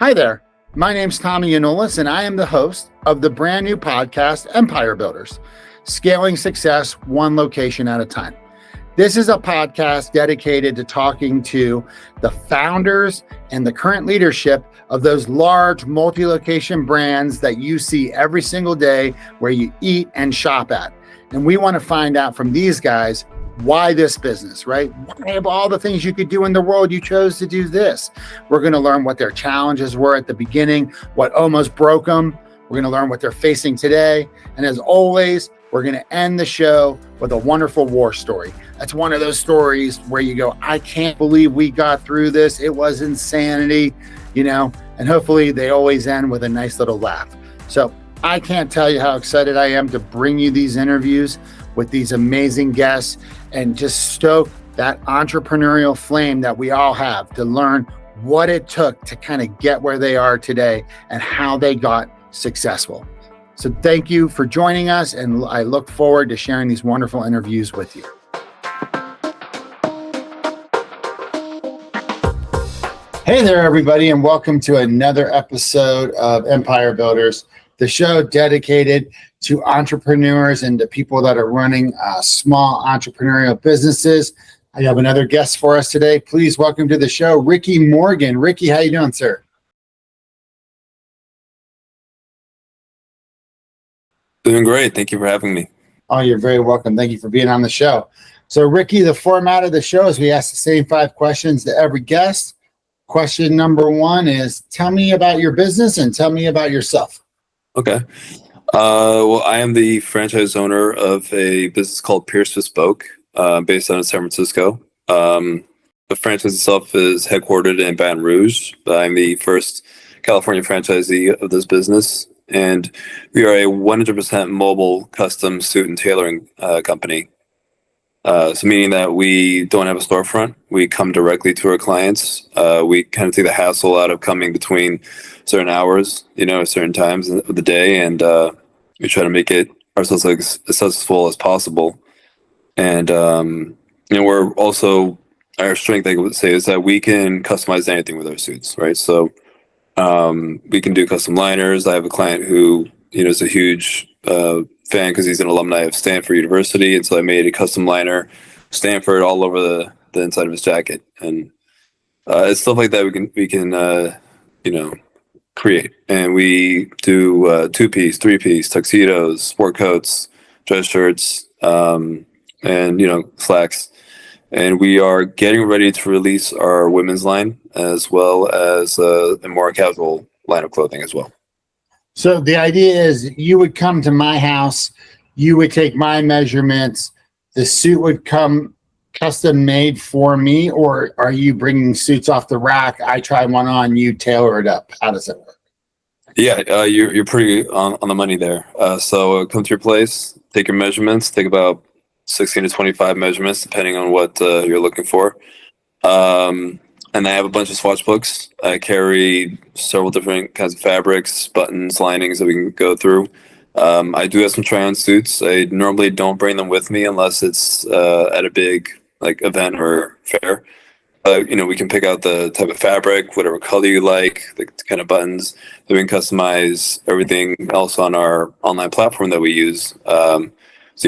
Hi there. My name's Tommy Yionoulis, and I am the host of the brand new podcast, Empire Builders, Scaling Success One Location at a Time. This is a podcast dedicated to talking to the founders and the current leadership of those large multi-location brands that you see every single day where you eat and shop at. And we want to find out from these guys, why this business, right? Why of all the things you could do in the world, you chose to do this? We're going to learn what their challenges were at the beginning, what almost broke them. We're going to learn what they're facing today. And as always, we're going to end the show with a wonderful war story. That's one of those stories where you go, I can't believe we got through this. It was insanity, and hopefully they always end with a nice little laugh. So I can't tell you how excited I am to bring you these interviews with these amazing guests and just stoke that entrepreneurial flame that we all have to learn what it took to kind of get where they are today and how they got successful. So thank you for joining us, and I look forward to sharing these wonderful interviews with you. Hey there, everybody, and welcome to another episode of Empire Builders, the show dedicated to entrepreneurs and to people that are running small entrepreneurial businesses. I have another guest for us today. Please welcome to the show, Ricky Morgin. Ricky, how you doing, sir? Doing great. Thank you for having me. Oh, you're very welcome. Thank you for being on the show. So, Ricky, the format of the show is we ask the same 5 questions to every guest. Question number 1 is, tell me about your business and tell me about yourself. Okay. Well, I am the franchise owner of a business called Pearce Bespoke, based out of San Francisco. The franchise itself is headquartered in Baton Rouge. I'm the first California franchisee of this business, and we are a 100% mobile custom suit and tailoring company. So meaning that we don't have a storefront. We come directly to our clients. We kind of take the hassle out of coming between certain hours, certain times of the day, and we try to make it ourselves as successful as possible. And we're also, our strength, I would say, is that we can customize anything with our suits, right? So we can do custom liners. I have a client who is a huge fan because he's an alumni of Stanford University, and so I made a custom liner, Stanford, all over the inside of his jacket, and it's stuff like that we can create. And we do 2-piece, 3-piece, tuxedos, sport coats, dress shirts, and slacks. And we are getting ready to release our women's line as well as a more casual line of clothing as well. So the idea is you would come to my house, you would take my measurements, the suit would come custom made for me, or are you bringing suits off the rack? I try one on, you tailor it up. How does it work? Yeah, you're pretty on the money there. So come to your place, take your measurements, take about 16 to 25 measurements, depending on what you're looking for. And I have a bunch of swatch books. I carry several different kinds of fabrics, buttons, linings that we can go through. I do have some try-on suits. I normally don't bring them with me unless it's at a big event or fair. We can pick out the type of fabric, whatever color you like, the kind of buttons. Then we can customize everything else on our online platform that we use. So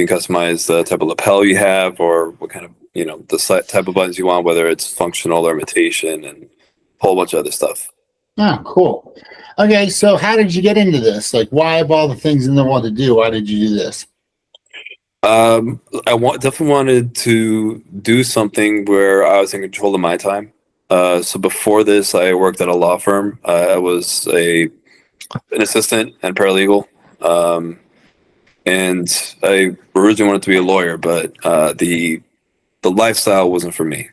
you can customize the type of lapel you have, or what kind of, the type of buttons you want, whether it's functional or imitation, and a whole bunch of other stuff. Oh, cool. Okay, so how did you get into this? Why, of all the things in the world to do, why did you do this? Definitely wanted to do something where I was in control of my time. So before this, I worked at a law firm. I was an assistant and paralegal. And I originally wanted to be a lawyer, but the lifestyle wasn't for me.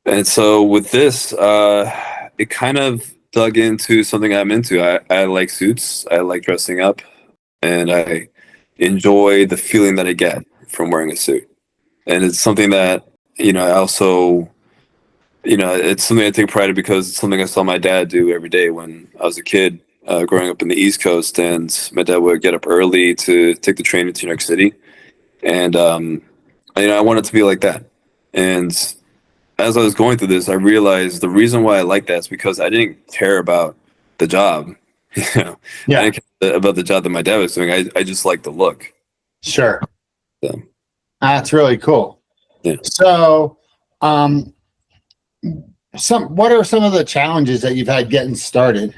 And so with this, it kind of dug into something I'm into. I like suits. I like dressing up, and I enjoy the feeling that I get from wearing a suit. And it's something that, I also, it's something I take pride in because it's something I saw my dad do every day when I was a kid, growing up in the East Coast. And my dad would get up early to take the train into New York City. And, I wanted to be like that. And as I was going through this, I realized the reason why I like that is because I didn't care about the job. You know, I Yeah, didn't care about the job that my dad was doing. I just liked the look. sure. So, That's really cool. yeah. So, um, what are some of the challenges that you've had getting started?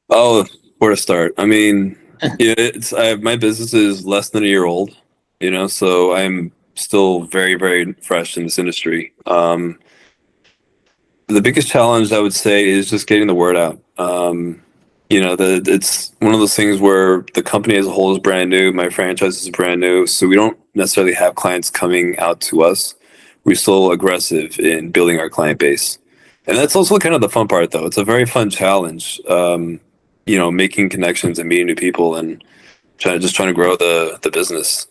Oh, where to start? I mean, yeah, my business is less than a year old, so I'm still very, very fresh in this industry. The biggest challenge I would say is just getting the word out. It's one of those things where the company as a whole is brand new. My franchise is brand new, so we don't necessarily have clients coming out to us. We're still aggressive in building our client base, and that's also kind of the fun part, though. It's a very fun challenge. Making connections and meeting new people and trying to grow the business.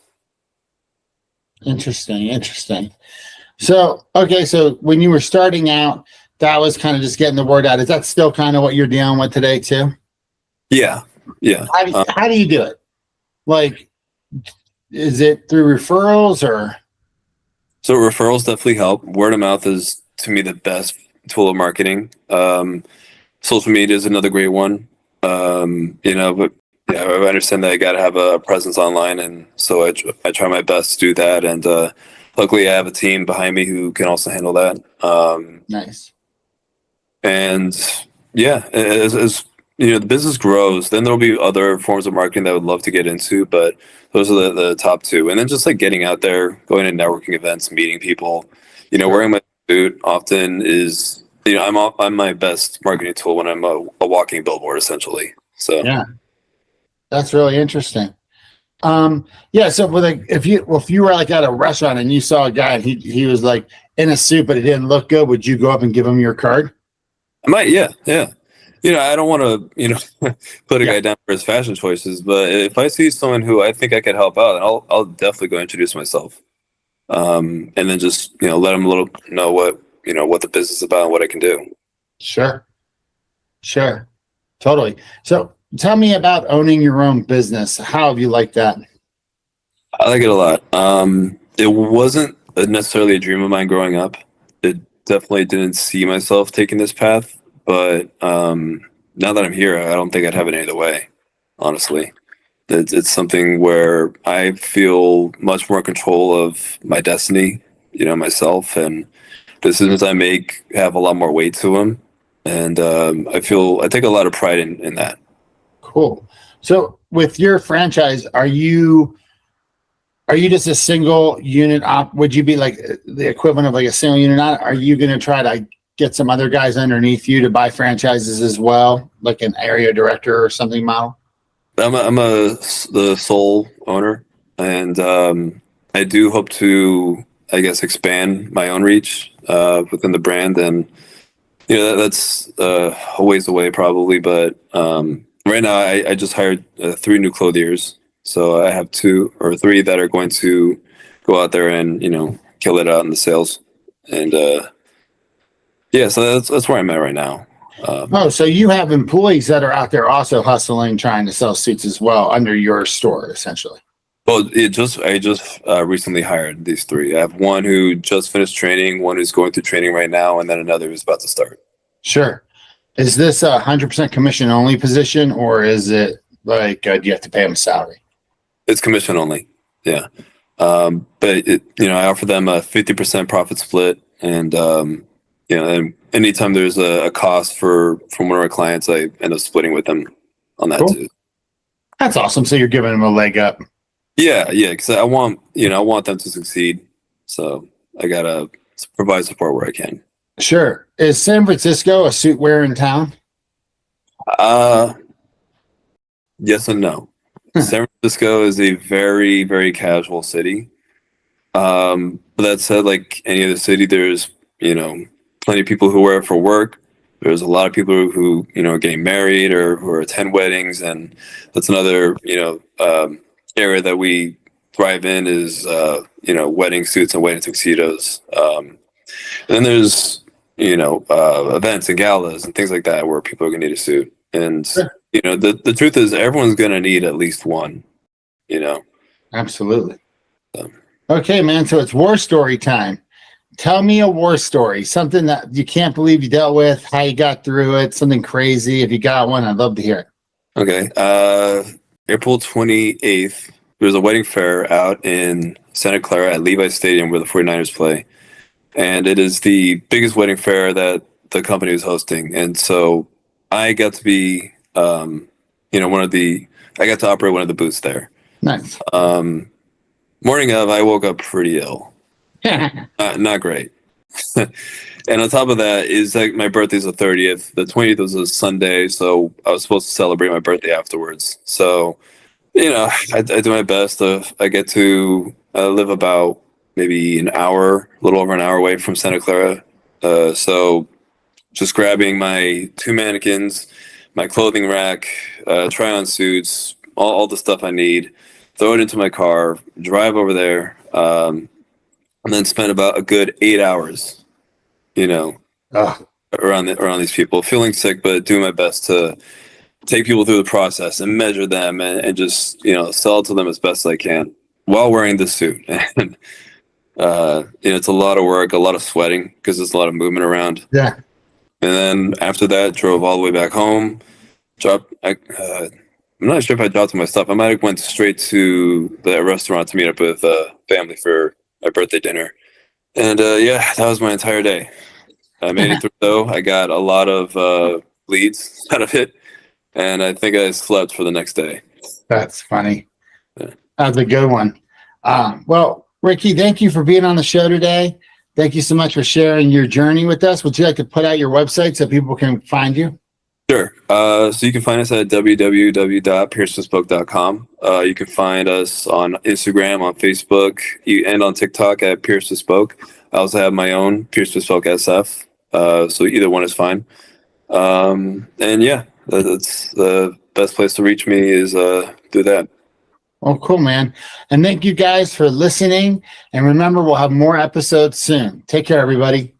Interesting, interesting. So, okay, so when you were starting out, that was kind of just getting the word out. Is that still kind of what you're dealing with today too? Yeah, yeah. How do you do it? Like, is it through referrals or? So referrals definitely help. Word of mouth is to me the best tool of marketing. Social media is another great one. But yeah, I understand that I got to have a presence online, and so I try my best to do that. And luckily, I have a team behind me who can also handle that. Nice. And yeah, as the business grows, then there'll be other forms of marketing that I would love to get into, but those are the top two. And then just like getting out there, going to networking events, meeting people, Sure. wearing my suit often is, I'm my best marketing tool when I'm a walking billboard, essentially. So Yeah, that's really interesting. Yeah. So, like, if you were like at a restaurant and you saw a guy and he was like in a suit but it didn't look good, would you go up and give him your card? I might, yeah, yeah. I don't want to, put a Yeah, guy down for his fashion choices, but if I see someone who I think I could help out, I'll definitely go introduce myself. And then just let them know what the business is about and what I can do. sure, sure, totally. So, tell me about owning your own business. How have you liked that? I like it a lot. It wasn't necessarily a dream of mine growing up. It definitely didn't see myself taking this path, but now that I'm here, I don't think I'd have it any other way. Honestly, it's something where I feel much more control of my destiny, myself, and decisions I make have a lot more weight to them, and I take a lot of pride in that. Cool. So, with your franchise, are you just a single unit op? Would you be like the equivalent of like a single unit op? Are you going to try to get some other guys underneath you to buy franchises as well, like an area director or something model? The sole owner, and I do hope to, I guess, expand my own reach within the brand, and that's a ways away probably. But right now, I just hired 3 new clothiers, so I have 2 or 3 that are going to go out there and kill it out in the sales, and yeah, so that's where I'm at right now. Oh, so you have employees that are out there also hustling, trying to sell suits as well under your store, essentially. Well, I just recently hired these 3. I have one who just finished training, one who's going through training right now, and then another who's about to start. Sure. Is this a 100% commission only position, or is it like do you have to pay them a salary? It's commission only, yeah. But I offer them a 50% profit split, and and anytime there's a cost from one of our clients, I end up splitting with them on that Cool. too. That's awesome. So you're giving them a leg up. Yeah, yeah, because I want them to succeed, so I gotta provide support where I can. Sure. Is San Francisco a suit wearing town? Uh, yes and no. San Francisco is a very, very casual city. But that said, like any other city, there's plenty of people who wear it for work. There's a lot of people who are getting married or who attend weddings, and that's another area that we thrive in is wedding suits and wedding tuxedos. And then there's events and galas and things like that where people are gonna need a suit. And Sure. the truth is everyone's gonna need at least one. You know. Absolutely. So. Okay, man. So it's war story time. Tell me a war story, something that you can't believe you dealt with, how you got through it, something crazy. If you got one, I'd love to hear it. Okay. April 28th, there's a wedding fair out in Santa Clara at Levi's Stadium where the 49ers play. And it is the biggest wedding fair that the company is hosting. And so I got to be, I got to operate one of the booths there. Nice. Morning of, I woke up pretty ill. Not great. And on top of that is like my birthday's the 30th. The 20th was a Sunday, so I was supposed to celebrate my birthday afterwards. So, I do my best. I get to live about maybe a little over an hour away from Santa Clara. So just grabbing my 2 mannequins, my clothing rack, try-on suits, all the stuff I need, throw it into my car, drive over there, and then spend about a good 8 hours, around these people, feeling sick, but doing my best to take people through the process and measure them and just, sell it to them as best I can while wearing the suit. And, it's a lot of work, a lot of sweating because there's a lot of movement around. Yeah. And then after that, drove all the way back home. I'm not sure if I dropped my stuff. I might have went straight to the restaurant to meet up with family for my birthday dinner. And that was my entire day. I made it through though. I got a lot of bleeds out of it. And I think I slept for the next day. That's funny. Yeah. That's a good one. Well, Ricky, thank you for being on the show today. Thank you so much for sharing your journey with us. Would you like to put out your website so people can find you? Sure. So you can find us at www.pearcebespoke.com. You can find us on Instagram, on Facebook, and on TikTok at Pearce Bespoke. I also have my own Pearce Bespoke SF. So either one is fine. That's the best place to reach me is through that. Oh, cool, man. And thank you guys for listening. And remember, we'll have more episodes soon. Take care, everybody.